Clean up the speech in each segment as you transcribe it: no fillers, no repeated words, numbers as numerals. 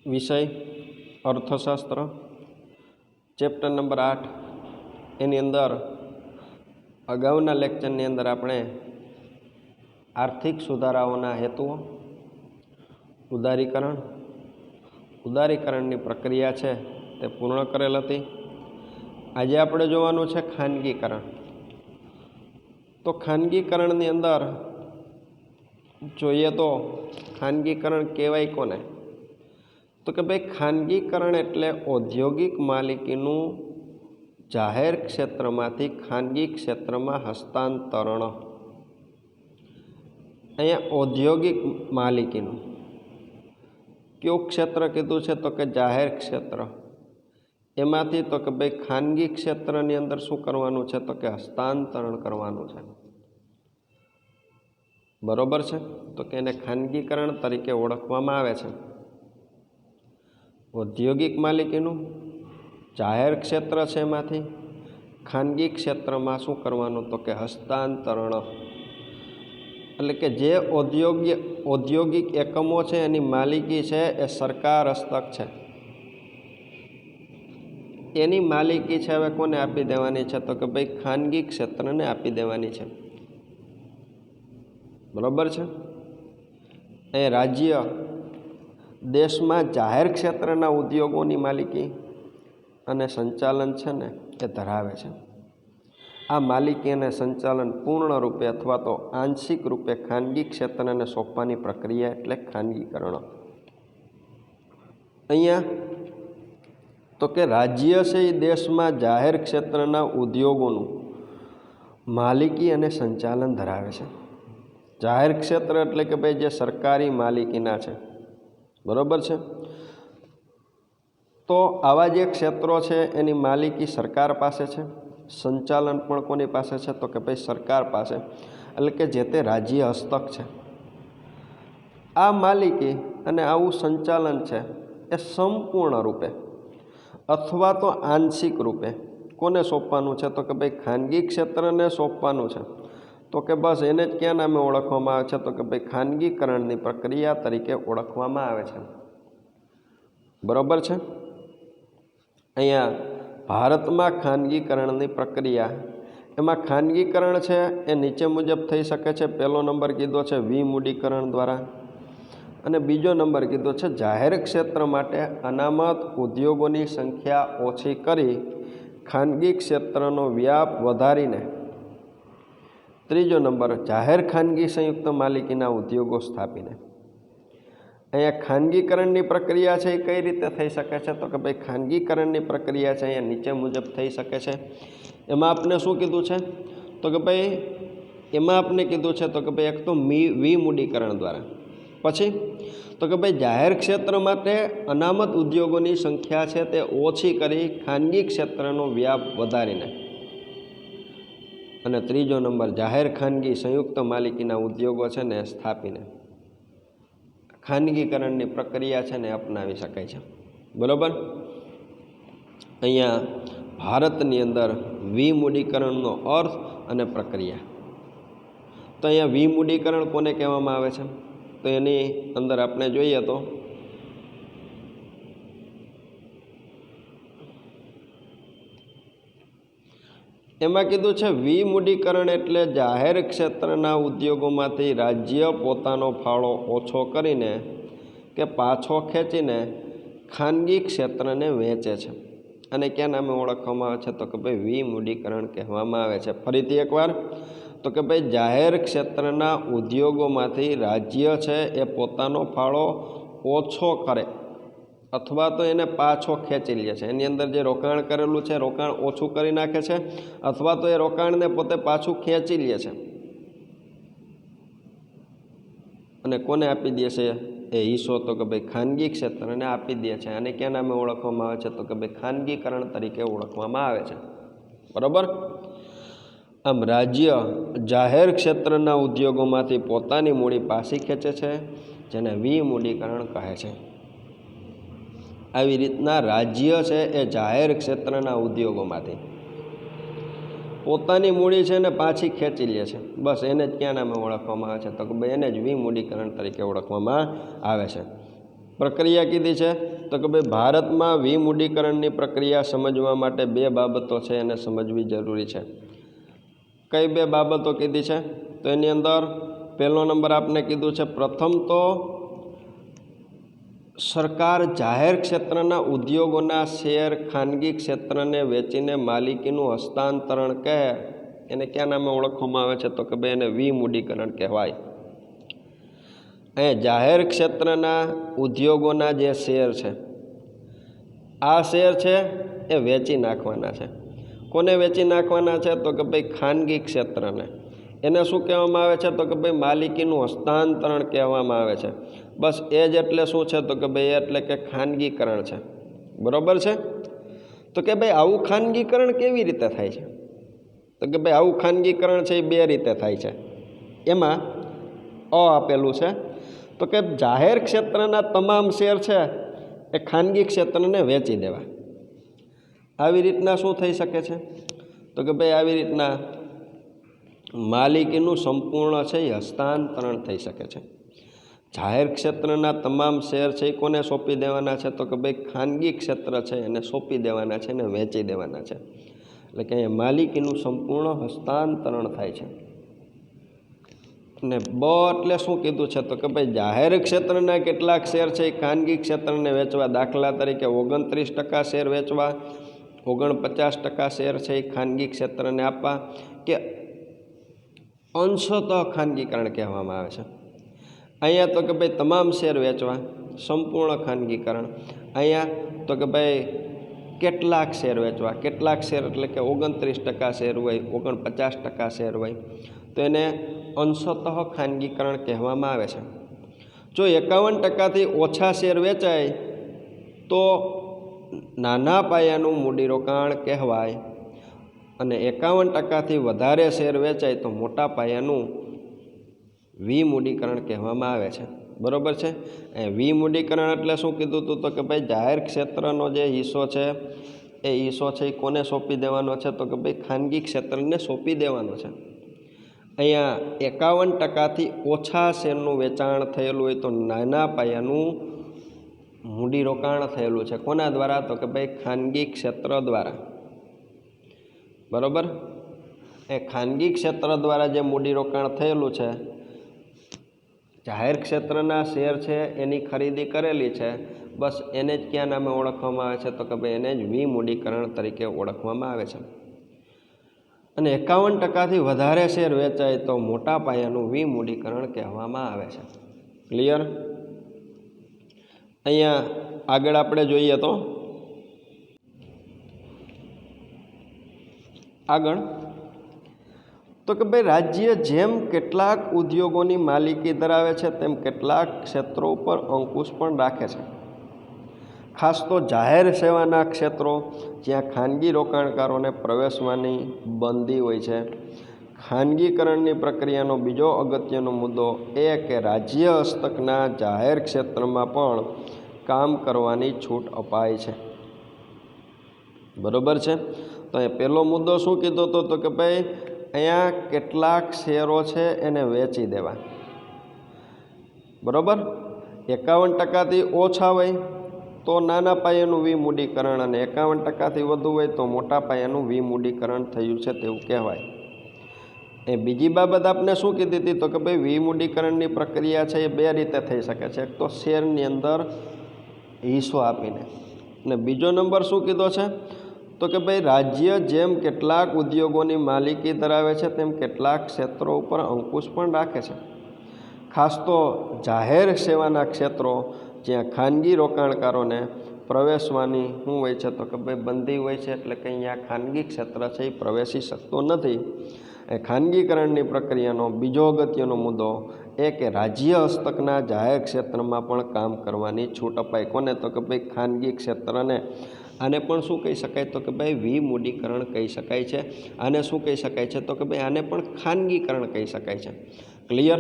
વિષય અર્થશાસ્ત્ર, chapter number 8. એની અંદર અગાઉના લેક્ચરની અંદર આપણે આર્થિક સુધારાઓના હેતુઓ, ઉદારીકરણની પ્રક્રિયા છે તે પૂર્ણ કરેલ હતી. આજે આપણે જોવાનું છે ખાનગીકરણ. તો ખાનગીકરણની અંદર જોઈએ તો ખાનગીકરણ કહેવાય કોને? તો કે ભાઈ ખાનગીકરણ એટલે ઔદ્યોગિક માલિકીનું જાહેર ક્ષેત્રમાંથી ખાનગી ક્ષેત્રમાં હસ્તાંતરણ. અહીંયા ઔદ્યોગિક માલિકીનું કયું ક્ષેત્ર કીધું છે? તો કે જાહેર ક્ષેત્ર. એમાંથી તો કે ભાઈ ખાનગી ક્ષેત્રની અંદર શું કરવાનું છે? તો કે હસ્તાંતરણ કરવાનું છે. બરોબર છે? તો કે એને ખાનગીકરણ તરીકે ઓળખવામાં આવે છે. ઔદ્યોગિક માલિકીનું જાહેર ક્ષેત્ર છે, એમાંથી ખાનગી ક્ષેત્રમાં શું કરવાનું? તો કે હસ્તાંતરણ. એટલે કે જે ઔદ્યોગિક એકમો છે એની માલિકી છે એ સરકાર હસ્તક છે. એની માલિકી છે હવે કોને આપી દેવાની છે? તો કે ભાઈ ખાનગી ક્ષેત્રને આપી દેવાની છે. બરાબર છે? એ રાજ્ય દેશમાં જાહેર ક્ષેત્રના ઉદ્યોગોની માલિકી અને સંચાલન છે ને એ ધરાવે છે. આ માલિકી અને સંચાલન પૂર્ણ રૂપે અથવા તો આંશિક રૂપે ખાનગી ક્ષેત્રને સોંપવાની પ્રક્રિયા એટલે ખાનગીકરણ. અહીંયા તો કે રાજ્ય છે એ દેશમાં જાહેર ક્ષેત્રના ઉદ્યોગોનું માલિકી અને સંચાલન ધરાવે છે. જાહેર ક્ષેત્ર એટલે કે ભાઈ જે સરકારી માલિકીના છે. બરાબર છે? તો આવા જે ક્ષેત્રો છે એની માલિકી સરકાર પાસે છે, સંચાલન પણ કોની પાસે છે? તો કે ભાઈ સરકાર પાસે. એટલે કે જે તે રાજ્ય હસ્તક છે. આ માલિકી અને આવું સંચાલન છે એ સંપૂર્ણ રૂપે અથવા તો આંશિક રૂપે કોને સોંપવાનું છે? તો કે ભાઈ ખાનગી ક્ષેત્રને સોંપવાનું છે. તો કે બસ એને જ ક્યાં નામે ઓળખવામાં આવે છે? તો કે ભાઈ ખાનગીકરણની પ્રક્રિયા તરીકે ઓળખવામાં આવે છે. બરાબર છે? અહીંયા ભારતમાં ખાનગીકરણની પ્રક્રિયા, એમાં ખાનગીકરણ છે એ નીચે મુજબ થઈ શકે છે. પહેલો નંબર કીધો છે વિમૂડીકરણ દ્વારા, અને બીજો નંબર કીધો છે જાહેર ક્ષેત્ર માટે અનામત ઉદ્યોગોની સંખ્યા ઓછી કરી ખાનગી ક્ષેત્રનો વ્યાપ વધારીને. ત્રીજો નંબર જાહેર ખાનગી સંયુક્ત માલિકીના ઉદ્યોગો સ્થાપીને. અહીંયા ખાનગીકરણની પ્રક્રિયા છે એ કઈ રીતે થઈ શકે છે? તો કે ભાઈ ખાનગીકરણની પ્રક્રિયા છે અહીંયા નીચે મુજબ થઈ શકે છે. એમાં આપણે શું કીધું છે? તો કે ભાઈ એમાં આપણે કીધું છે તો કે ભાઈ એક તો વિમૂડીકરણ દ્વારા, પછી તો કે ભાઈ જાહેર ક્ષેત્ર માટે અનામત ઉદ્યોગોની સંખ્યા છે તે ઓછી કરી ખાનગી ક્ષેત્રનો વ્યાપ વધારીને, અને ત્રીજો નંબર જાહેર ખાનગી સંયુક્ત માલિકીના ઉદ્યોગો છે ને સ્થાપીને ખાનગીકરણની પ્રક્રિયા છે ને અપનાવી શકાય છે. બરાબર? અહીંયા ભારતની અંદર વિમૂડીકરણનો અર્થ અને પ્રક્રિયા. તો અહીંયા વિમૂડીકરણ કોને કહેવામાં આવે છે? તો એની અંદર આપણે જોઈએ તો એમાં કીધું છે વિમૂડીકરણ એટલે જાહેર ક્ષેત્રના ઉદ્યોગોમાંથી રાજ્ય પોતાનો ફાળો ઓછો કરીને કે પાછો ખેંચીને ખાનગી ક્ષેત્રને વેચે છે. અને ક્યાં નામે ઓળખવામાં આવે છે? તો કે ભાઈ વિમૂડીકરણ કહેવામાં આવે છે. ફરીથી એકવાર, તો કે ભાઈ જાહેર ક્ષેત્રના ઉદ્યોગોમાંથી રાજ્ય છે એ પોતાનો ફાળો ઓછો કરે અથવા તો એને પાછો ખેંચી લે છે. એની અંદર જે રોકાણ કરેલું છે રોકાણ ઓછું કરી નાખે છે, અથવા તો એ રોકાણને પોતે પાછું ખેંચી લે છે અને કોને આપી દે છે એ હિસ્સો? તો કે ભાઈ ખાનગી ક્ષેત્રને આપી દે છે. અને ક્યાં નામે ઓળખવામાં આવે છે? તો કે ભાઈ ખાનગીકરણ તરીકે ઓળખવામાં આવે છે. બરાબર? આમ રાજ્ય જાહેર ક્ષેત્રના ઉદ્યોગોમાંથી પોતાની મૂડી પાછી ખેંચે છે, જેને વિમૂડીકરણ કહે છે. આવી રીતના રાજ્ય છે એ જાહેર ક્ષેત્રના ઉદ્યોગોમાંથી પોતાની મૂડી છે ને પાછી ખેંચી લે છે. બસ એને જ ક્યાં નામે ઓળખવામાં આવે છે? તો કે ભાઈ એને જ વિમૂડીકરણ તરીકે ઓળખવામાં આવે છે. પ્રક્રિયા કીધી છે તો કે ભાઈ ભારતમાં વિમૂડીકરણની પ્રક્રિયા સમજવા માટે 2 બાબતો છે એને સમજવી જરૂરી છે. કઈ 2 બાબતો કીધી છે? તો એની અંદર પહેલો નંબર આપને કીધું છે, પ્રથમ તો સરકાર જાહેર ક્ષેત્રના ઉદ્યોગોના શેર ખાનગી ક્ષેત્રને વેચીને માલિકીનું હસ્તાંતરણ કહે એને ક્યાં નામે ઓળખવામાં આવે છે? તો કે ભાઈ એને વિમૂડીકરણ કહેવાય. અહીંયા જાહેર ક્ષેત્રના ઉદ્યોગોના જે શેર છે, આ શેર છે એ વેચી નાખવાના છે. કોને વેચી નાખવાના છે? તો કે ભાઈ ખાનગી ક્ષેત્રને. એને શું કહેવામાં આવે છે? તો કે ભાઈ માલિકીનું હસ્તાંતરણ કહેવામાં આવે છે. બસ એ જ એટલે શું છે? તો કે ભાઈ એટલે કે ખાનગીકરણ છે. બરાબર છે? તો કે ભાઈ આવું ખાનગીકરણ કેવી રીતે થાય છે? તો કે ભાઈ આવું ખાનગીકરણ છે એ 2 રીતે થાય છે. એમાં આપેલું છે તો કે જાહેર ક્ષેત્રના તમામ શેર છે એ ખાનગી ક્ષેત્રને વેચી દેવા. આવી રીતના શું થઈ શકે છે? તો કે ભાઈ આવી રીતના માલિકીનું સંપૂર્ણ છે એ હસ્તાંતરણ થઈ શકે છે. જાહેર ક્ષેત્રના તમામ શેર છે એ કોને સોંપી દેવાના છે? તો કે ભાઈ ખાનગી ક્ષેત્ર છે એને સોંપી દેવાના છે અને વેચી દેવાના છે. એટલે કે અહીંયા માલિકીનું સંપૂર્ણ હસ્તાંતરણ થાય છે. અને એટલે શું કીધું છે? તો કે ભાઈ જાહેર ક્ષેત્રના કેટલાક શેર છે એ ખાનગી ક્ષેત્રને વેચવા. દાખલા તરીકે 29% શેર વેચવા, 49% શેર છે એ ખાનગી ક્ષેત્રને આપવા, કે અંશતઃ ખાનગીકરણ કહેવામાં આવે છે. અહીંયા તો કે ભાઈ તમામ શેર વેચવા, સંપૂર્ણ ખાનગીકરણ. અહીંયા તો કે ભાઈ કેટલાક શેર વેચવા. કેટલાક શેર એટલે કે 29% શેર હોય, 49% શેર હોય તો એને અંશતઃ ખાનગીકરણ કહેવામાં આવે છે. જો 51%થી ઓછા શેર વેચાય તો નાના પાયાનું મૂડીરોકાણ કહેવાય, અને 51%થી વધારે શેર વેચાય તો મોટા પાયાનું વિમૂડીકરણ કહેવામાં આવે છે. બરાબર છે? વિમૂડીકરણ એટલે શું કીધું હતું? તો કે ભાઈ જાહેર ક્ષેત્રનો જે હિસ્સો છે એ હિસ્સો છે એ કોને સોંપી દેવાનો છે? તો કે ભાઈ ખાનગી ક્ષેત્રને સોંપી દેવાનો છે. અહીંયા 51%થી ઓછા શેરનું વેચાણ થયેલું હોય તો નાના પાયાનું મૂડીરોકાણ થયેલું છે. કોના દ્વારા? તો કે ભાઈ ખાનગી ક્ષેત્ર દ્વારા. બરાબર? એ ખાનગી ક્ષેત્ર દ્વારા જે મૂડીરોકાણ થયેલું છે, જાહેર ક્ષેત્રના શેર છે એની ખરીદી કરેલી છે, બસ એને જ ક્યાં નામે ઓળખવામાં આવે છે? તો કે ભાઈ એને જ વિમૂડીકરણ તરીકે ઓળખવામાં આવે છે. અને 51%થી વધારે શેર વેચાય તો મોટા પાયાનું વિમૂડીકરણ કહેવામાં આવે છે. ક્લિયર? અહીંયા આગળ આપણે જોઈએ તો કે ભાઈ રાજ્ય જેમ કેટલાક ઉદ્યોગોની માલિકી ધરાવે છે તેમ કેટલાક ક્ષેત્રો ઉપર અંકુશ પણ રાખે છે. ખાસ તો જાહેર સેવાના ક્ષેત્રો જ્યાં ખાનગી રોકાણકારોને પ્રવેશવાની બંધી હોય છે. ખાનગીકરણની પ્રક્રિયાનો બીજો અગત્યનો મુદ્દો એ કે રાજ્ય હસ્તકના જાહેર ક્ષેત્રમાં પણ કામ કરવાની છૂટ અપાય છે. બરાબર છે? તો એ પહેલો મુદ્દો શું કીધો હતો? તો કે ભાઈ અહીંયા કેટલાક શેરો છે એને વેચી દેવા. બરાબર? 51%થી ઓછા હોય તો નાના પાયાનું વિમૂડીકરણ, અને 51%થી વધુ હોય તો મોટા પાયાનું વિમૂડીકરણ થયું છે તેવું કહેવાય. એ બીજી બાબત આપણે શું કીધી હતી? તો કે ભાઈ વિમૂડીકરણની પ્રક્રિયા છે એ 2 રીતે થઈ શકે છે. એક તો શેરની અંદર હિસ્સો આપીને, અને બીજો નંબર શું કીધો છે? તો કે ભાઈ રાજ્ય જેમ કેટલાક ઉદ્યોગોની માલિકી ધરાવે છે તેમ કેટલાક ક્ષેત્રો ઉપર અંકુશ પણ રાખે છે. ખાસ તો જાહેર સેવાના ક્ષેત્રો જ્યાં ખાનગી રોકાણકારોને પ્રવેશવાની શું હોય છે? તો કે ભાઈ બંધી હોય છે. એટલે કે અહીંયા ખાનગી ક્ષેત્ર છે એ પ્રવેશી શકતો નથી. એ ખાનગીકરણની પ્રક્રિયાનો બીજો અગત્યનો મુદ્દો એ કે રાજ્ય હસ્તકના જાહેર ક્ષેત્રમાં પણ કામ કરવાની છૂટ અપાય. કોને? તો કે ભાઈ ખાનગી ક્ષેત્રને. આને પણ શું કહી શકાય? તો કે ભાઈ વિમૂડીકરણ કહી શકાય છે. આને શું કહી શકાય છે? તો કે ભાઈ આને પણ ખાનગીકરણ કહી શકાય છે. ક્લિયર?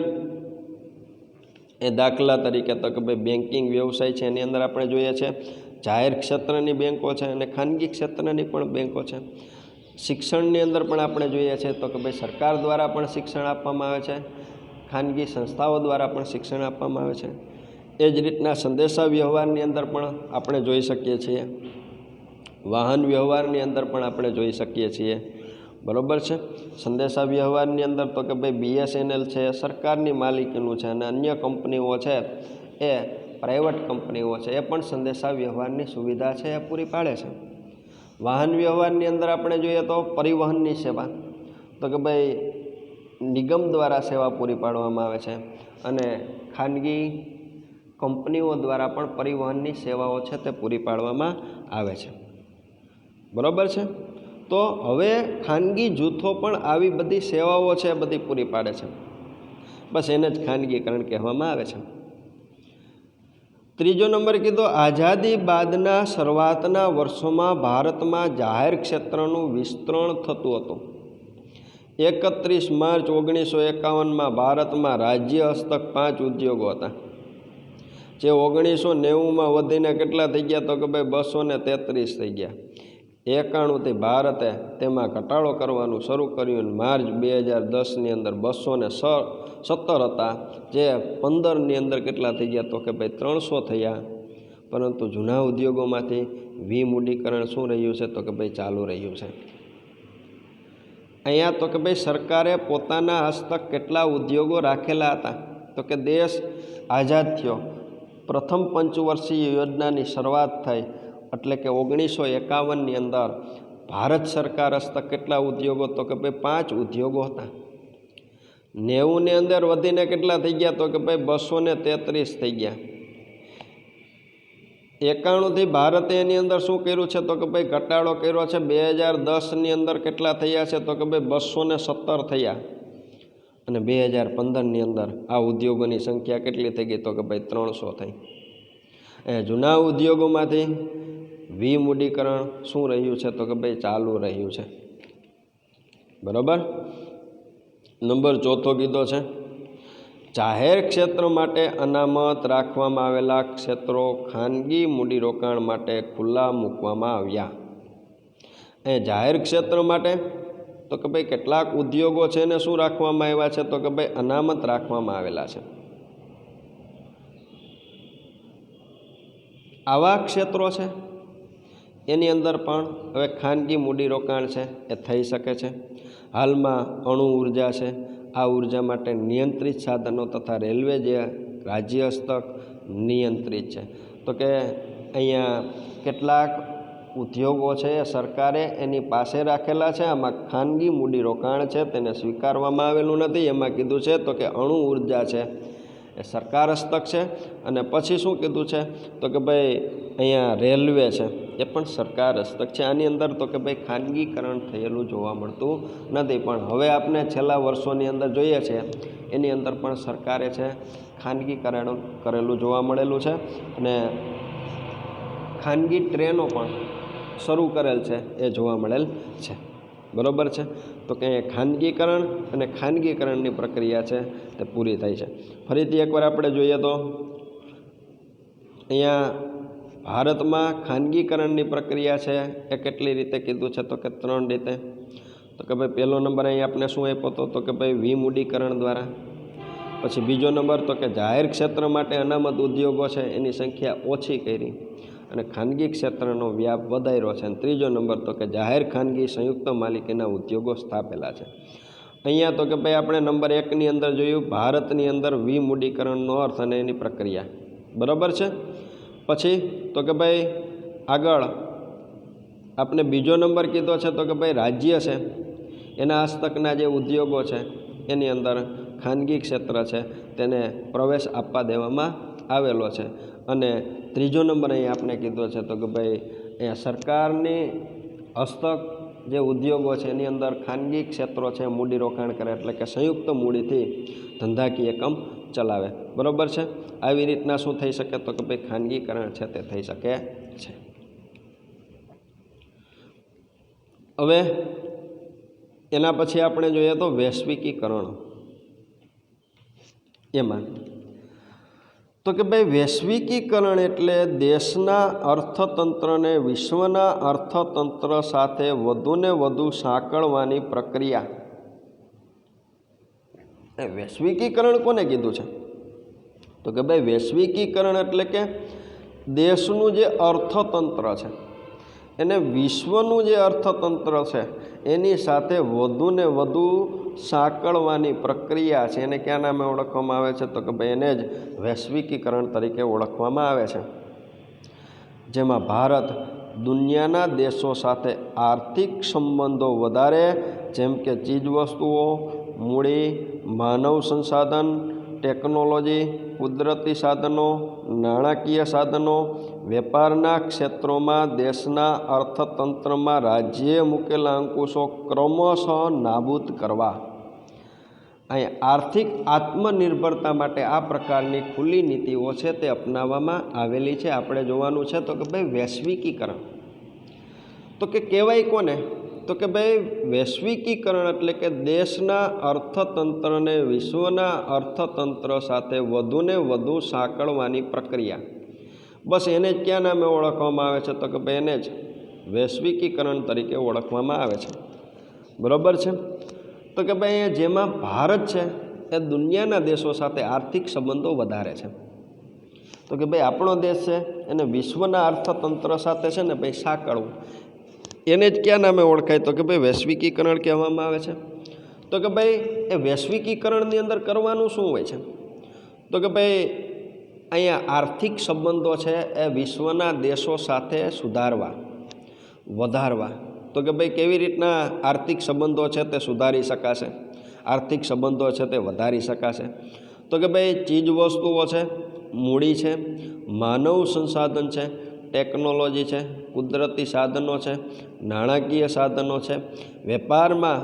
એ દાખલા તરીકે તો કે ભાઈ બેન્કિંગ વ્યવસાય છે એની અંદર આપણે જોઈએ છે જાહેર ક્ષેત્રની બેન્કો છે અને ખાનગી ક્ષેત્રની પણ બેન્કો છે. શિક્ષણની અંદર પણ આપણે જોઈએ છીએ તો કે ભાઈ સરકાર દ્વારા પણ શિક્ષણ આપવામાં આવે છે, ખાનગી સંસ્થાઓ દ્વારા પણ શિક્ષણ આપવામાં આવે છે. એ જ રીતના સંદેશા વ્યવહારની અંદર પણ આપણે જોઈ શકીએ છીએ, વાહન વ્યવહારની અંદર પણ આપણે જોઈ શકીએ છીએ, બરાબર છે. સંદેશા વ્યવહારની અંદર તો કે ભાઈ BSNL છે સરકારની માલિકીનું છે અને અન્ય કંપનીઓ છે એ પ્રાઇવેટ કંપનીઓ છે, એ પણ સંદેશા વ્યવહારની સુવિધા છે એ પૂરી પાડે છે. વાહન વ્યવહારની અંદર આપણે જોઈએ તો પરિવહનની સેવા તો કે ભાઈ નિગમ દ્વારા સેવા પૂરી પાડવામાં આવે છે અને ખાનગી કંપનીઓ દ્વારા પણ પરિવહનની સેવાઓ છે તે પૂરી પાડવામાં આવે છે, બરાબર છે. તો હવે ખાનગી જૂથો પણ આવી બધી સેવાઓ છે બધી પૂરી પાડે છે, બસ એને જ ખાનગીકરણ કહેવામાં આવે છે. ત્રીજો નંબર કીધો, આઝાદી બાદના શરૂઆતના વર્ષોમાં ભારતમાં જાહેર ક્ષેત્રનું વિસ્તરણ થતું હતું. 31 માર્ચ 1951 ભારતમાં રાજ્ય હસ્તક 5 ઉદ્યોગો હતા, જે 1990 વધીને કેટલા થઈ ગયા તો કે ભાઈ 233 થઈ ગયા. 91થી ભારતે તેમાં ઘટાડો કરવાનું શરૂ કર્યું અને માર્ચ 2010ની અંદર 217 હતા, જે 15ની અંદર કેટલા થઈ ગયા તો કે ભાઈ 300 થયા. પરંતુ જૂના ઉદ્યોગોમાંથી વિમૂડીકરણ શું રહ્યું છે તો કે ભાઈ ચાલુ રહ્યું છે. અહીંયા તો કે ભાઈ સરકારે પોતાના હસ્તક કેટલા ઉદ્યોગો રાખેલા હતા તો કે દેશ આઝાદ થયો, પ્રથમ પંચવર્ષીય યોજનાની શરૂઆત થઈ એટલે કે 1951ની અંદર ભારત સરકાર હસ્તક કેટલા ઉદ્યોગો તો કે ભાઈ 5 ઉદ્યોગો હતા. 90ની અંદર વધીને કેટલા થઈ ગયા તો કે ભાઈ 233 થઈ ગયા. 91થી ભારતે એની અંદર શું કર્યું છે તો કે ભાઈ ઘટાડો કર્યો છે. 2010ની અંદર કેટલા થયા છે તો કે ભાઈ 217 થયા અને 2015ની અંદર આ ઉદ્યોગોની સંખ્યા કેટલી થઈ ગઈ તો કે ભાઈ 300 થઈ. જૂના ઉદ્યોગોમાંથી વિમૂડીકરણ શું રહ્યું છે તો કે ભાઈ ચાલુ રહ્યું છે, બરાબર. નંબર 4 કીધો છે, જાહેર ક્ષેત્ર માટે અનામત રાખવામાં આવેલા ક્ષેત્રો ખાનગી મૂડીરોકાણ માટે ખુલ્લા મૂકવામાં આવ્યા. એ જાહેર ક્ષેત્ર માટે તો કે ભાઈ કેટલાક ઉદ્યોગો છે ને શું રાખવામાં આવ્યા છે તો કે ભાઈ અનામત રાખવામાં આવેલા છે. આવા ક્ષેત્રો છે એની અંદર પણ હવે ખાનગી મૂડીરોકાણ છે એ થઈ શકે છે. હાલમાં અણુ ઉર્જા છે, આ ઉર્જા માટે નિયંત્રિત સાધનો તથા રેલવે જે રાજ્ય હસ્તક નિયંત્રિત છે. તો કે અહીંયા કેટલાક ઉદ્યોગો છે એ સરકારે એની પાસે રાખેલા છે, આમાં ખાનગી મૂડીરોકાણ છે તેને સ્વીકારવામાં આવેલું નથી. એમાં કીધું છે તો કે અણુ ઉર્જા છે એ સરકાર હસ્તક છે અને પછી શું કીધું છે તો કે ભાઈ અહીંયા રેલવે છે એ પણ સરકાર હસ્તક છે. આની અંદર તો કે ભાઈ ખાનગીકરણ થયેલું જોવા મળતું નથી, પણ હવે આપણે છેલ્લા વર્ષોની અંદર જોઈએ છે એની અંદર પણ સરકારે છે ખાનગીકરણ કરેલું જોવા મળેલું છે અને ખાનગી ટ્રેનો પણ શરૂ કરેલ છે એ જોવા મળેલ છે, બરાબર છે. તો કે ખાનગીકરણ અને ખાનગીકરણની પ્રક્રિયા છે તે પૂરી થાય છે. ફરીથી એકવાર આપણે જોઈએ તો અહીંયા ભારતમાં ખાનગીકરણની પ્રક્રિયા છે એ કેટલી રીતે કીધું છે તો કે 3 રીતે. તો કે ભાઈ પહેલો નંબર અહીં આપણે શું આપ્યો તો કે ભાઈ વિમૂડીકરણ દ્વારા. પછી બીજો નંબર તો કે જાહેર ક્ષેત્ર માટે અનામત ઉદ્યોગો છે એની સંખ્યા ઓછી કરી અને ખાનગી ક્ષેત્રનો વ્યાપ વધાર્યો છે. અને ત્રીજો નંબર તો કે જાહેર ખાનગી સંયુક્ત માલિકીના ઉદ્યોગો સ્થાપેલા છે. અહીંયા તો કે ભાઈ આપણે નંબર 1ની અંદર જોયું ભારતની અંદર વિમૂડીકરણનો અર્થ અને એની પ્રક્રિયા, બરાબર છે. પછી તો કે ભાઈ આગળ આપણે બીજો નંબર કીધો છે તો કે ભાઈ રાજ્ય છે એના હસ્તકના જે ઉદ્યોગો છે એની અંદર ખાનગી ક્ષેત્ર છે તેને પ્રવેશ આપવા દેવામાં આવેલો છે. અને ત્રીજો નંબર અહીં આપણે કીધો છે તો કે ભાઈ અહીંયા સરકારની હસ્તક જે ઉદ્યોગો છે એની અંદર ખાનગી ક્ષેત્રો છે મૂડીરોકાણ કરે એટલે કે સંયુક્ત મૂડીથી ધંધાકીય એકમ ચલાવે, બરાબર છે. આવી રીતના શું થઈ શકે તો કે ભાઈ ખાનગીકરણ છે તે થઈ શકે છે. હવે એના પછી આપણે જોઈએ તો વૈશ્વિકીકરણ. એમાં તો કે ભાઈ વૈશ્વિકીકરણ એટલે દેશના અર્થતંત્રને વિશ્વના અર્થતંત્ર સાથે વધુને વધુ સાંકળવાની પ્રક્રિયા. વૈશ્વિકીકરણ કોને કીધું છે તો કે ભાઈ વૈશ્વિકીકરણ એટલે કે દેશનું જે અર્થતંત્ર છે એને વિશ્વનું જે અર્થતંત્ર છે એની સાથે વધુ ને વધુ સાંકળવાની પ્રક્રિયા છે એને ક્યાં નામે ઓળખવામાં આવે છે? તો કે ભાઈ એને જ વૈશ્વિકીકરણ તરીકે ઓળખવામાં આવે છે, જેમાં ભારત દુનિયાના દેશો સાથે આર્થિક સંબંધો વધારે, જેમ કે ચીજવસ્તુઓ, મૂડી, માનવ સંસાધન, ટેકનોલોજી, કુદરતી સાધનો, નાણાકીય સાધનો, વેપારના ક્ષેત્રોમાં દેશના અર્થતંત્રમાં રાજ્યે મૂકેલા અંકુશો ક્રમશઃ નાબૂદ કરવા. અહીં આર્થિક આત્મનિર્ભરતા માટે આ પ્રકારની ખુલ્લી નીતિઓ છે તે અપનાવવામાં આવેલી છે. આપણે જોવાનું છે તો કે ભાઈ વૈશ્વિકીકરણ તો કે કહેવાય કોને? તો કે ભાઈ વૈશ્વિકીકરણ એટલે કે દેશના અર્થતંત્રને વિશ્વના અર્થતંત્ર સાથે વધુને વધુ સાંકળવાની પ્રક્રિયા. બસ એને જ ક્યાં નામે ઓળખવામાં આવે છે? તો કે ભાઈ એને જ વૈશ્વિકીકરણ તરીકે ઓળખવામાં આવે છે. બરાબર છે? તો કે ભાઈ જેમાં ભારત છે એ દુનિયાના દેશો સાથે આર્થિક સંબંધો વધારે છે. તો કે ભાઈ આપણો દેશ છે એને વિશ્વના અર્થતંત્ર સાથે છે ને ભાઈ સાંકળવું, એને જ ક્યાં નામે ઓળખાય? તો કે ભાઈ વૈશ્વિકીકરણ કહેવામાં આવે છે. તો કે ભાઈ એ વૈશ્વિકીકરણની અંદર કરવાનું શું હોય છે? તો કે ભાઈ અહીંયા આર્થિક સંબંધો છે એ વિશ્વના દેશો સાથે સુધારવા, વધારવા. તો કે ભાઈ કેવી રીતના આર્થિક સંબંધો છે તે સુધારી શકાશે, આર્થિક સંબંધો છે તે વધારી શકાશે? તો કે ભાઈ ચીજ વસ્તુઓ છે, મૂડી છે, માનવ સંસાધન છે, ટેકનોલોજી છે, કુદરતી સાધનો છે, નાણાકીય સાધનો છે, વેપારમાં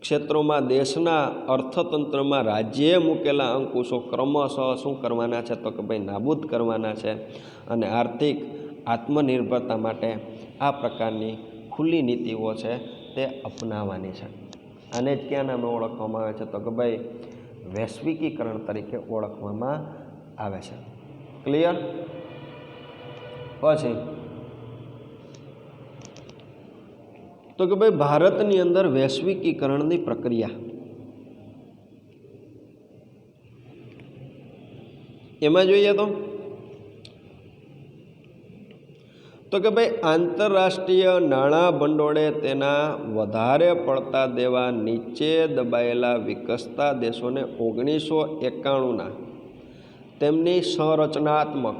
ક્ષેત્રોમાં દેશના અર્થતંત્રમાં રાજ્યે મૂકેલા અંકુશો ક્રમશઃ શું કરવાના છે? તો કે ભાઈ નાબૂદ કરવાના છે. અને આર્થિક આત્મનિર્ભરતા માટે આ પ્રકારની ખુલ્લી નીતિઓ છે તે અપનાવવાની છે. આને જ ક્યાં નામે ઓળખવામાં આવે છે? તો કે ભાઈ વૈશ્વિકીકરણ તરીકે ઓળખવામાં આવે છે. ક્લિયર? પછી તો કે ભાઈ ભારતની અંદર વૈશ્વિકીકરણની પ્રક્રિયા એમાં જોઈએ તો કે ભાઈ આંતરરાષ્ટ્રીય નાણાં ભંડોળે તેના વધારે પડતા દેવા નીચે દબાયેલા વિકસતા દેશોને 1991ના તેમની સંરચનાત્મક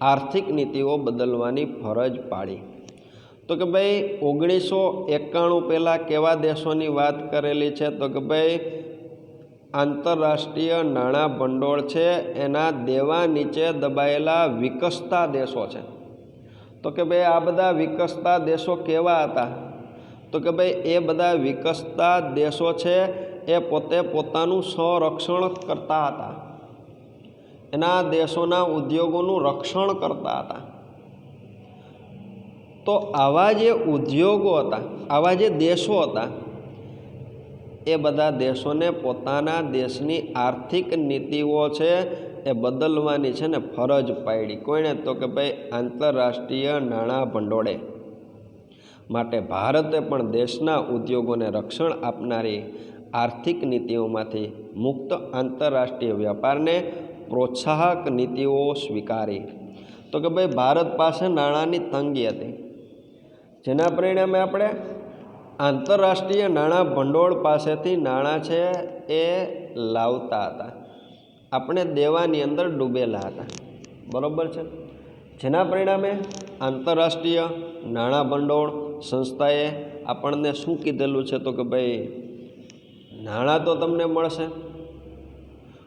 આર્થિક નીતિઓ બદલવાની ફરજ પાડી. તો કે ભાઈ 1991 પહેલાં કેવા દેશોની વાત કરેલી છે? તો કે ભાઈ આંતરરાષ્ટ્રીય નાણાં ભંડોળ છે એના દેવા નીચે દબાયેલા વિકસતા દેશો છે. તો કે ભાઈ આ બધા વિકસતા દેશો કેવા હતા? તો કે ભાઈ એ બધા વિકસતા દેશો છે એ પોતે પોતાનું સંરક્ષણ કરતા હતા, એના દેશોના ઉદ્યોગોનું રક્ષણ કરતા હતા. તો આવા જે ઉદ્યોગો હતા, આવા જે દેશો હતા, એ બધા દેશોને પોતાના દેશની આર્થિક નીતિઓ છે એ બદલવાની છે ને ફરજ પાડી. કોઈને? તો કે ભાઈ આંતરરાષ્ટ્રીય નાણાં ભંડોળે. માટે ભારતે પણ દેશના ઉદ્યોગોને રક્ષણ આપનારી આર્થિક નીતિઓમાંથી મુક્ત આંતરરાષ્ટ્રીય વ્યાપારને પ્રોત્સાહક નીતિઓ સ્વીકારી. તો કે ભાઈ ભારત પાસે નાણાંની તંગી હતી, જેના પરિણામે આપણે આંતરરાષ્ટ્રીય નાણાં ભંડોળ પાસેથી નાણાં છે એ લાવતા હતા, આપણે દેવાની અંદર ડૂબેલા હતા. બરાબર છે? જેના પરિણામે આંતરરાષ્ટ્રીય નાણાં ભંડોળ સંસ્થાએ આપણને શું કીધેલું છે? તો કે ભાઈ નાણાં તો તમને મળશે,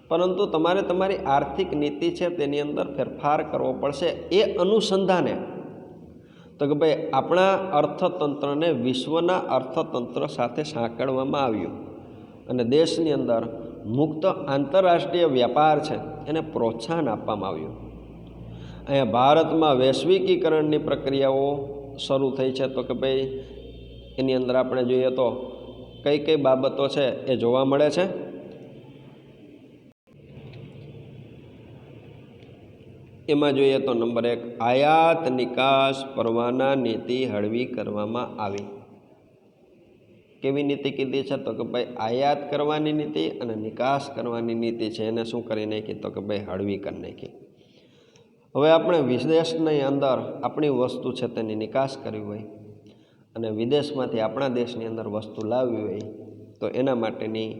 પરંતુ તમારે તમારી આર્થિક નીતિ છે તેની અંદર ફેરફાર કરવો પડશે. એ અનુસંધાને તો કે ભાઈ આપણા અર્થતંત્રને વિશ્વના અર્થતંત્ર સાથે સાંકળવામાં આવ્યું અને દેશની અંદર મુક્ત આંતરરાષ્ટ્રીય વ્યાપાર છે એને પ્રોત્સાહન આપવામાં આવ્યું. અહીંયા ભારતમાં વૈશ્વિકીકરણની પ્રક્રિયાઓ શરૂ થઈ છે. તો કે ભાઈ એની અંદર આપણે જોઈએ તો કઈ કઈ બાબતો છે એ જોવા મળે છે. એમાં જોઈએ તો નંબર 1, આયાત નિકાસ પરવાના નીતિ હળવી કરવામાં આવી. કેવી નીતિ કીધી છે? તો કે ભાઈ આયાત કરવાની નીતિ અને નિકાસ કરવાની નીતિ છે એને શું કરી નાખી? તો કે ભાઈ હળવી કરી નાખી. હવે આપણે વિદેશની અંદર આપણી વસ્તુ છે તેની નિકાસ કરવી હોય અને વિદેશમાંથી આપણા દેશની અંદર વસ્તુ લાવવી હોય તો એના માટેની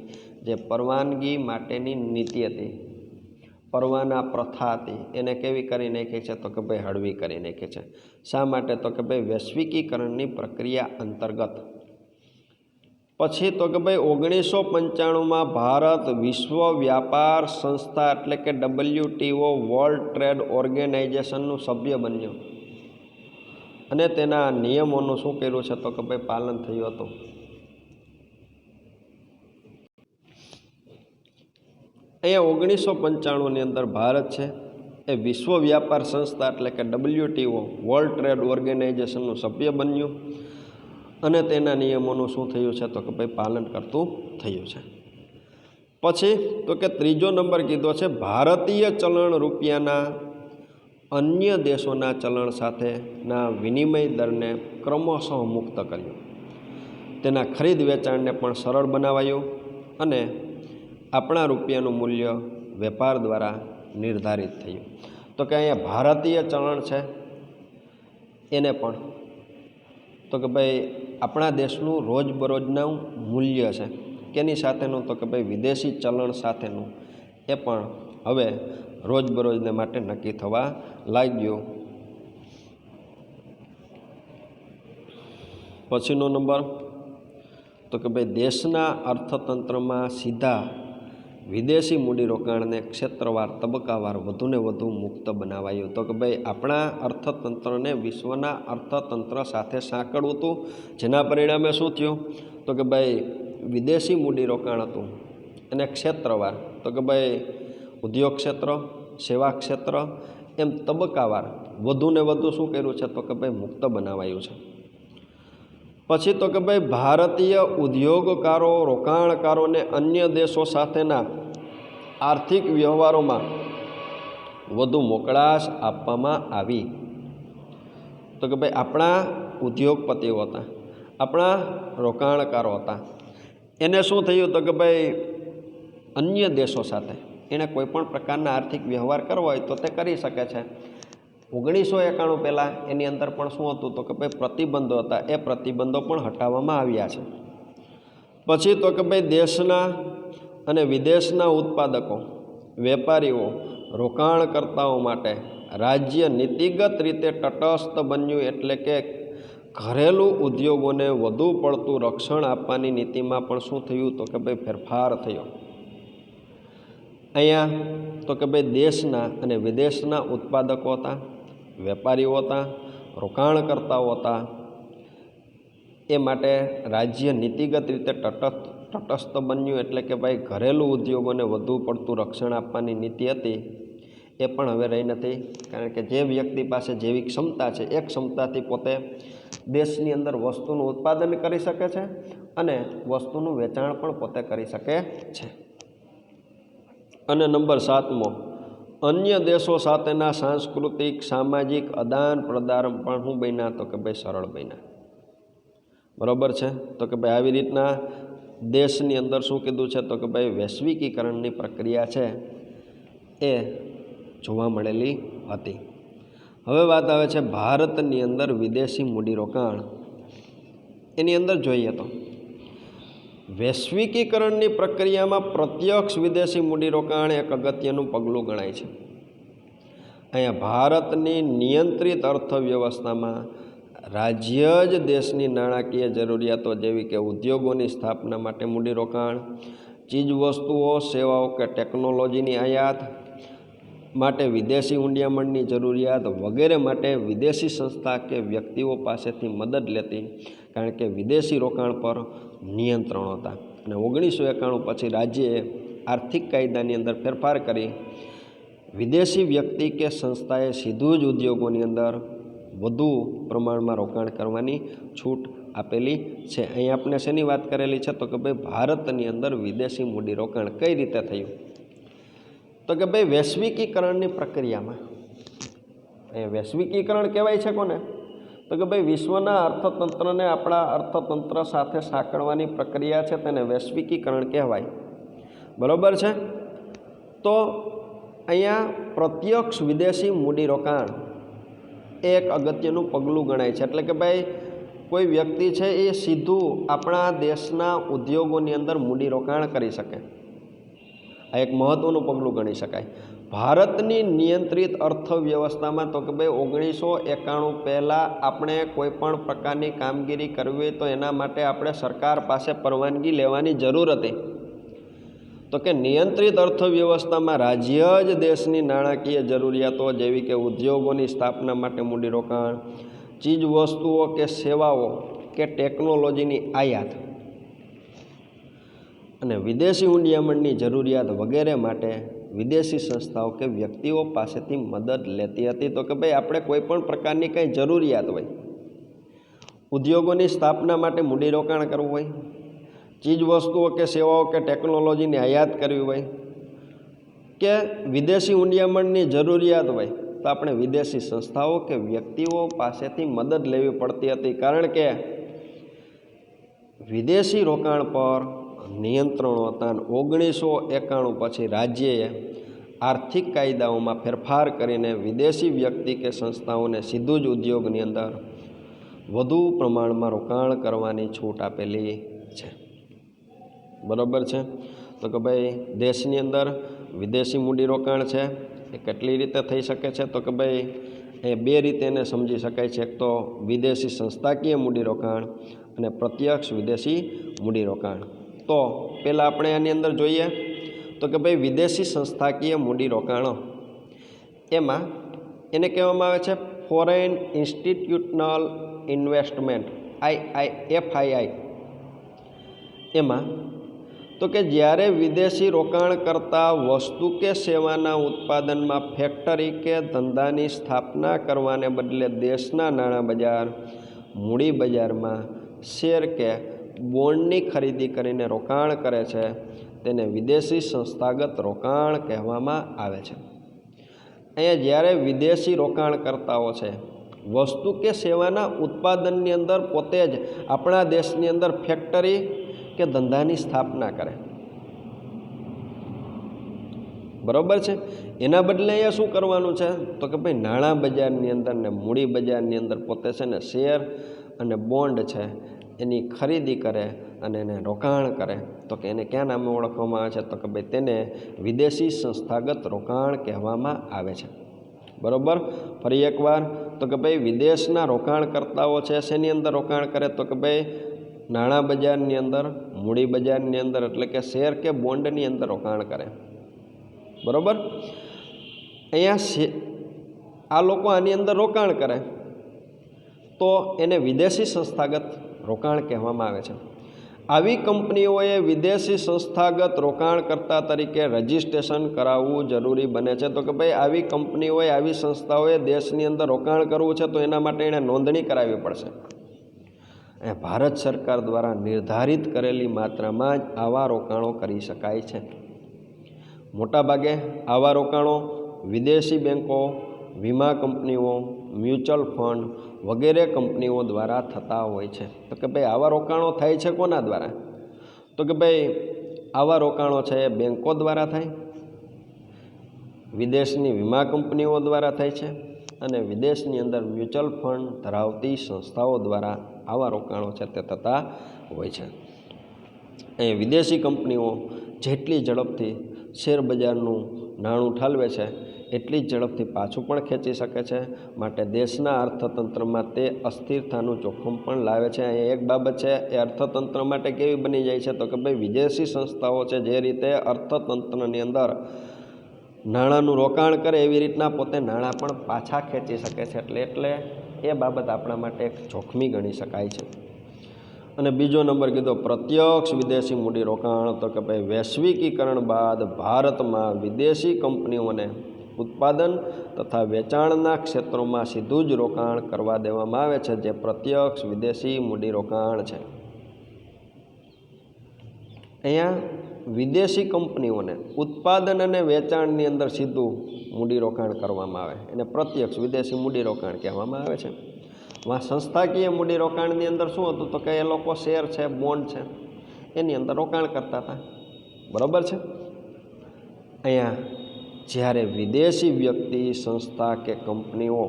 જે પરવાનગી માટેની નીતિ હતી, પરવાના પ્રથા હતી, એને કેવી કરી નાખી છે? તો કે ભાઈ હળવી કરી નાખી છે. શા માટે? તો કે ભાઈ વૈશ્વિકીકરણની પ્રક્રિયા અંતર્ગત. પછી તો કે ભાઈ 1995માં ભારત વિશ્વ વ્યાપાર સંસ્થા એટલે કે WTO વર્લ્ડ ટ્રેડ ઓર્ગેનાઇઝેશનનું સભ્ય બન્યો અને તેના નિયમોનું શું કર્યું છે? તો કે ભાઈ પાલન થયું હતું. અહીંયા 1995ની અંદર ભારત છે એ વિશ્વ વ્યાપાર સંસ્થા એટલે કે WTO વર્લ્ડ ટ્રેડ ઓર્ગેનાઇઝેશનનું સભ્ય બન્યું અને તેના નિયમોનું શું થયું છે? તો કે ભાઈ પાલન કરતું થયું છે. પછી તો કે ત્રીજો નંબર કીધો છે ભારતીય ચલણ રૂપિયાના અન્ય દેશોના ચલણ સાથેના વિનિમય દરને ક્રમશઃ મુક્ત કર્યો. તેના ખરીદ વેચાણને પણ સરળ બનાવાયું અને આપણા રૂપિયાનું મૂલ્ય વેપાર દ્વારા નિર્ધારિત થયું. તો કે અહીંયા ભારતીય ચલણ છે એને પણ તો કે ભાઈ આપણા દેશનું રોજબરોજનું મૂલ્ય છે કેની સાથેનું? તો કે ભાઈ વિદેશી ચલણ સાથેનું એ પણ હવે રોજબરોજને માટે નક્કી થવા લાગ્યું. પછીનો નંબર તો કે ભાઈ દેશના અર્થતંત્રમાં સીધા વિદેશી મૂડીરોકાણને ક્ષેત્રવાર તબક્કાવાર વધુને વધુ મુક્ત બનાવાયું. તો કે ભાઈ આપણા અર્થતંત્રને વિશ્વના અર્થતંત્ર સાથે સાંકળવું હતું, જેના પરિણામે શું થયું? તો કે ભાઈ વિદેશી મૂડીરોકાણ હતું એને ક્ષેત્રવાર તો કે ભાઈ ઉદ્યોગ ક્ષેત્ર, સેવા ક્ષેત્ર એમ તબક્કાવાર વધુને વધુ શું કર્યું છે? તો કે ભાઈ મુક્ત બનાવાયું છે. પછી તો કે ભાઈ ભારતીય ઉદ્યોગકારો, રોકાણકારોને અન્ય દેશો સાથેના આર્થિક વ્યવહારોમાં વધુ મોકળાશ આપવામાં આવી. તો કે ભાઈ આપણા ઉદ્યોગપતિઓ હતા, આપણા રોકાણકારો હતા, એને શું થયું? તો કે ભાઈ અન્ય દેશો સાથે એણે કોઈપણ પ્રકારના આર્થિક વ્યવહાર કરવો હોય તો તે કરી શકે છે. 1991 પહેલાં એની અંદર પણ શું હતું? તો કે ભાઈ પ્રતિબંધો હતા, એ પ્રતિબંધો પણ હટાવવામાં આવ્યા છે. પછી તો કે ભાઈ દેશના અને વિદેશના ઉત્પાદકો, વેપારીઓ, રોકાણકર્તાઓ માટે રાજ્ય નીતિગત રીતે તટસ્થ બન્યું, એટલે કે ઘરેલું ઉદ્યોગોને વધુ પડતું રક્ષણ આપવાની નીતિમાં પણ શું થયું? તો કે ભાઈ ફેરફાર થયો. અહીંયા તો કે ભાઈ દેશના અને વિદેશના ઉત્પાદકો હતા, વેપારીઓ હતા, રોકાણકર્તાઓ હતા, એ માટે રાજ્ય નીતિગત રીતે તટસ્થ બન્યું, એટલે કે ભાઈ ઘરેલું ઉદ્યોગોને વધુ પડતું રક્ષણ આપવાની નીતિ હતી એ પણ હવે રહી નથી. કારણ કે જે વ્યક્તિ પાસે જેવી ક્ષમતા છે એ ક્ષમતાથી પોતે દેશની અંદર વસ્તુનું ઉત્પાદન કરી શકે છે અને વસ્તુનું વેચાણ પણ પોતે કરી શકે છે. અને નંબર 7મો, અન્ય દેશો સાથેના સાંસ્કૃતિક, સામાજિક આદાન પ્રદાન પણ શું બન્યા? તો કે ભાઈ સરળ બન્યા. બરાબર છે? તો કે ભાઈ આવી રીતના દેશની અંદર શું કીધું છે? તો કે ભાઈ વૈશ્વિકીકરણની પ્રક્રિયા છે એ જોવા મળેલી હતી. હવે વાત આવે છે ભારતની અંદર વિદેશી મૂડીરોકાણ. એની અંદર જોઈએ તો વૈશ્વિકીકરણની પ્રક્રિયામાં પ્રત્યક્ષ વિદેશી મૂડીરોકાણ એક અગત્યનું પગલું ગણાય છે. અહીંયા ભારતની નિયંત્રિત અર્થવ્યવસ્થામાં રાજ્ય જ દેશની નાણાકીય જરૂરિયાતો જેવી કે ઉદ્યોગોની સ્થાપના માટે મૂડીરોકાણ, ચીજવસ્તુઓ, સેવાઓ કે ટેકનોલોજીની આયાત માટે વિદેશી ઊંડિયામણની જરૂરિયાત વગેરે માટે વિદેશી સંસ્થા કે વ્યક્તિઓ પાસેથી મદદ લેતી, કારણ કે વિદેશી રોકાણ પર નિયંત્રણો હતા. અને 1991 પછી રાજ્યએ આર્થિક કાયદાની અંદર ફેરફાર કરી વિદેશી વ્યક્તિ કે સંસ્થાએ સીધું જ ઉદ્યોગોની અંદર વધુ પ્રમાણમાં રોકાણ કરવાની છૂટ આપેલી છે. અહીં આપણે શેની વાત કરેલી છે? તો કે ભાઈ ભારતની અંદર વિદેશી મૂડીરોકાણ કઈ રીતે થયું? તો કે ભાઈ વૈશ્વિકીકરણની પ્રક્રિયામાં. એ વૈશ્વિકીકરણ કહેવાય છે કોને? તો કે ભાઈ વિશ્વના અર્થતંત્રને આપણા અર્થતંત્ર સાથે સાંકળવાની પ્રક્રિયા છે તેને વૈશ્વિકીકરણ કહેવાય. બરાબર છે. તો અહીંયા પ્રત્યક્ષ વિદેશી મૂડીરોકાણ એ એક અગત્યનું પગલું ગણાય છે. એટલે કે ભાઈ કોઈ વ્યક્તિ છે એ સીધું આપણા દેશના ઉદ્યોગોની અંદર મૂડીરોકાણ કરી શકે. આ એક મહત્ત્વનું પગલું ગણી શકાય. ભારતની નિયંત્રિત અર્થવ્યવસ્થામાં તો કે ભાઈ 1991 પહેલાં આપણે કોઈ પણ પ્રકારની કામગીરી કરવી હોય તો એના માટે આપણે સરકાર પાસે પરવાનગી લેવાની જરૂર હતી. તો કે નિયંત્રિત અર્થવ્યવસ્થામાં રાજ્ય જ દેશની નાણાકીય જરૂરિયાતો જેવી કે ઉદ્યોગોની સ્થાપના માટે મૂડીરોકાણ, ચીજ વસ્તુઓ કે સેવાઓ કે ટેકનોલોજીની આયાત અને વિદેશી હુંડિયામણની જરૂરિયાત વગેરે માટે વિદેશી સંસ્થાઓ કે વ્યક્તિઓ પાસેથી મદદ લેતી હતી. તો કે ભાઈ આપણે કોઈ પણ પ્રકારની કંઈ જરૂરિયાત હોય, ઉદ્યોગોની સ્થાપના માટે મૂડીરોકાણ કરવું હોય, ચીજ વસ્તુઓ કે સેવાઓ કે ટેકનોલોજીની આયાત કરવી હોય કે વિદેશી હુંડિયામણની જરૂરિયાત હોય તો આપણે વિદેશી સંસ્થાઓ કે વ્યક્તિઓ પાસેથી મદદ લેવી પડતી હતી. કારણ કે વિદેશી રોકાણ પર નિયંત્રણો હતા. 1991 પછી રાજ્યએ આર્થિક કાયદાઓમાં ફેરફાર કરીને વિદેશી વ્યક્તિ કે સંસ્થાઓને સીધું જ ઉદ્યોગની અંદર વધુ પ્રમાણમાં રોકાણ કરવાની છૂટ આપેલી છે. બરાબર છે. તો કે ભાઈ દેશની અંદર વિદેશી મૂડીરોકાણ છે એ કેટલી રીતે થઈ શકે છે? તો કે ભાઈ એ બે રીતે એને સમજી શકાય છે. એક તો વિદેશી સંસ્થાકીય મૂડીરોકાણ અને પ્રત્યક્ષ વિદેશી મૂડીરોકાણ. તો પહેલાં આપણે આની અંદર જોઈએ તો કે ભાઈ વિદેશી સંસ્થાકીય મૂડીરોકાણો એમાં એને કહેવામાં આવે છે ફોરેન ઇન્સ્ટિટ્યુશનલ ઇન્વેસ્ટમેન્ટ, FII. એમાં તો કે જ્યારે વિદેશી રોકાણકર્તા વસ્તુ કે સેવાના ઉત્પાદનમાં ફેક્ટરી કે ધંધાની સ્થાપના કરવાને બદલે દેશના નાણાં બજાર, મૂડી બજારમાં શેર કે બોન્ડની ખરીદી કરીને રોકાણ કરે છે તેને વિદેશી સંસ્થાગત રોકાણ કહેવામાં આવે છે. અહીંયા જ્યારે વિદેશી રોકાણકર્તાઓ છે વસ્તુ કે સેવાના ઉત્પાદનની અંદર પોતે જ આપણા દેશની અંદર ફેક્ટરી કે ધંધાની સ્થાપના કરે, બરાબર છે, એના બદલે અહીંયા શું કરવાનું છે? તો કે ભાઈ નાણાં બજારની અંદર ને મૂડી બજારની અંદર પોતે છે ને શેર અને બોન્ડ છે એની ખરીદી કરે અને એને રોકાણ કરે. તો કે એને ક્યાં નામે ઓળખવામાં આવે છે? તો કે ભાઈ તેને વિદેશી સંસ્થાગત રોકાણ કહેવામાં આવે છે. બરાબર. ફરી એકવાર તો કે ભાઈ વિદેશના રોકાણકર્તાઓ છે શેની અંદર રોકાણ કરે? તો કે ભાઈ નાણાં બજારની અંદર, મૂડી બજારની અંદર, એટલે કે શેર કે બોન્ડની અંદર રોકાણ કરે. બરાબર. અહીંયા આ લોકો આની અંદર રોકાણ કરે તો એને વિદેશી સંસ્થાગત રોકાણ કહેવામાં આવે છે. આવી કંપનીઓએ વિદેશી સંસ્થાગત રોકાણકર્તા તરીકે રજિસ્ટ્રેશન કરાવવું જરૂરી બને છે. તો કે ભાઈ આવી કંપનીઓએ, આવી સંસ્થાઓએ દેશની અંદર રોકાણ કરવું છે તો એના માટે એણે નોંધણી કરાવવી પડશે. ભારત સરકાર દ્વારા નિર્ધારિત કરેલી માત્રામાં જ આવા રોકાણો કરી શકાય છે. મોટાભાગે આવા રોકાણો વિદેશી બેન્કો, વીમા કંપનીઓ, મ્યુચ્યુઅલ ફંડ વગેરે કંપનીઓ દ્વારા થતા હોય છે. તો કે ભાઈ આવા રોકાણો થાય છે કોના દ્વારા? તો કે ભાઈ આવા રોકાણો છે એ બેન્કો દ્વારા થાય, વિદેશની વીમા કંપનીઓ દ્વારા થાય છે અને વિદેશની અંદર મ્યુચ્યુઅલ ફંડ ધરાવતી સંસ્થાઓ દ્વારા આવા રોકાણો છે તે થતા હોય છે. એ વિદેશી કંપનીઓ જેટલી ઝડપથી શેર બજારનું નાણું ઠાલવે છે એટલી જ ઝડપથી પાછું પણ ખેંચી શકે છે. માટે દેશના અર્થતંત્રમાં તે અસ્થિરતાનું જોખમ પણ લાવે છે. અહીંયા એક બાબત છે એ અર્થતંત્ર માટે કેવી બની જાય છે? તો કે ભાઈ વિદેશી સંસ્થાઓ છે જે રીતે અર્થતંત્રની અંદર નાણાંનું રોકાણ કરે એવી રીતના પોતે નાણાં પણ પાછા ખેંચી શકે છે. એટલે એ બાબત આપણા માટે એક જોખમી ગણી શકાય છે. અને બીજો નંબર કીધો પ્રત્યક્ષ વિદેશી મૂડીરોકાણ. તો કે ભાઈ વૈશ્વિકીકરણ બાદ ભારતમાં વિદેશી કંપનીઓને ઉત્પાદન તથા વેચાણના ક્ષેત્રોમાં સીધું જ રોકાણ કરવા દેવામાં આવે છે, જે પ્રત્યક્ષ વિદેશી મૂડીરોકાણ છે. અહીંયા વિદેશી કંપનીઓને ઉત્પાદન અને વેચાણની અંદર સીધું મૂડીરોકાણ કરવામાં આવે એને પ્રત્યક્ષ વિદેશી મૂડીરોકાણ કહેવામાં આવે છે. સંસ્થાકીય મૂડીરોકાણની અંદર શું હતું તો કે એ લોકો શેર છે, બોન્ડ છે, એની અંદર રોકાણ કરતા હતા. બરાબર છે. અહીંયા જ્યારે વિદેશી વ્યક્તિ, સંસ્થા કે કંપનીઓ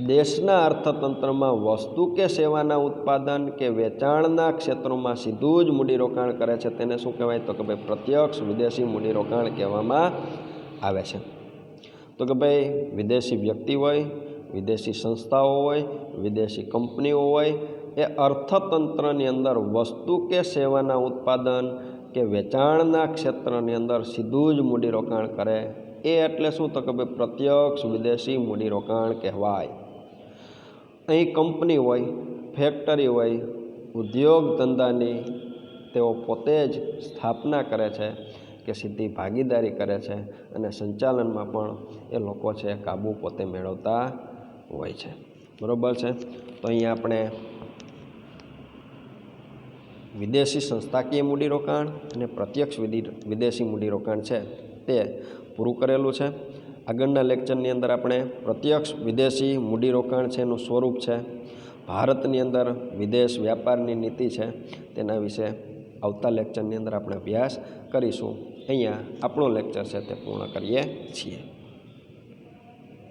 દેશના અર્થતંત્રમાં વસ્તુ કે સેવાના ઉત્પાદન કે વેચાણના ક્ષેત્રોમાં સીધું જ મૂડીરોકાણ કરે છે તેને શું કહેવાય તો કે ભાઈ પ્રત્યક્ષ વિદેશી મૂડીરોકાણ કહેવામાં આવે છે. તો કે ભાઈ વિદેશી વ્યક્તિ હોય, વિદેશી સંસ્થાઓ હોય, વિદેશી કંપનીઓ હોય, એ અર્થતંત્રની અંદર વસ્તુ કે સેવાના ઉત્પાદન કે વેચાણના ક્ષેત્રની અંદર સીધું જ મૂડીરોકાણ કરે એ એટલે શું તો કે ભાઈ પ્રત્યક્ષ વિદેશી મૂડીરોકાણ કહેવાય. અહીં કંપની હોય, ફેક્ટરી હોય, ઉદ્યોગ ધંધાની તેઓ પોતે જ સ્થાપના કરે છે કે સીધી ભાગીદારી કરે છે અને સંચાલનમાં પણ એ લોકો છે કાબુ પોતે મેળવતા હોય છે. બરાબર છે. તો અહીંયા આપણે વિદેશી સંસ્થાકીય મૂડીરોકાણ અને પ્રત્યક્ષ વિદેશી મૂડીરોકાણ છે તે પૂરું કરેલું છે. આગળના લેક્ચરની અંદર આપણે પ્રત્યક્ષ વિદેશી મૂડીરોકાણ છે એનું સ્વરૂપ છે, ભારતની અંદર વિદેશ વ્યાપારની નીતિ છે, તેના વિશે આવતા લેક્ચરની અંદર આપણે અભ્યાસ કરીશું. અહીંયા આપણો લેક્ચર છે તે પૂર્ણ કરીએ છીએ.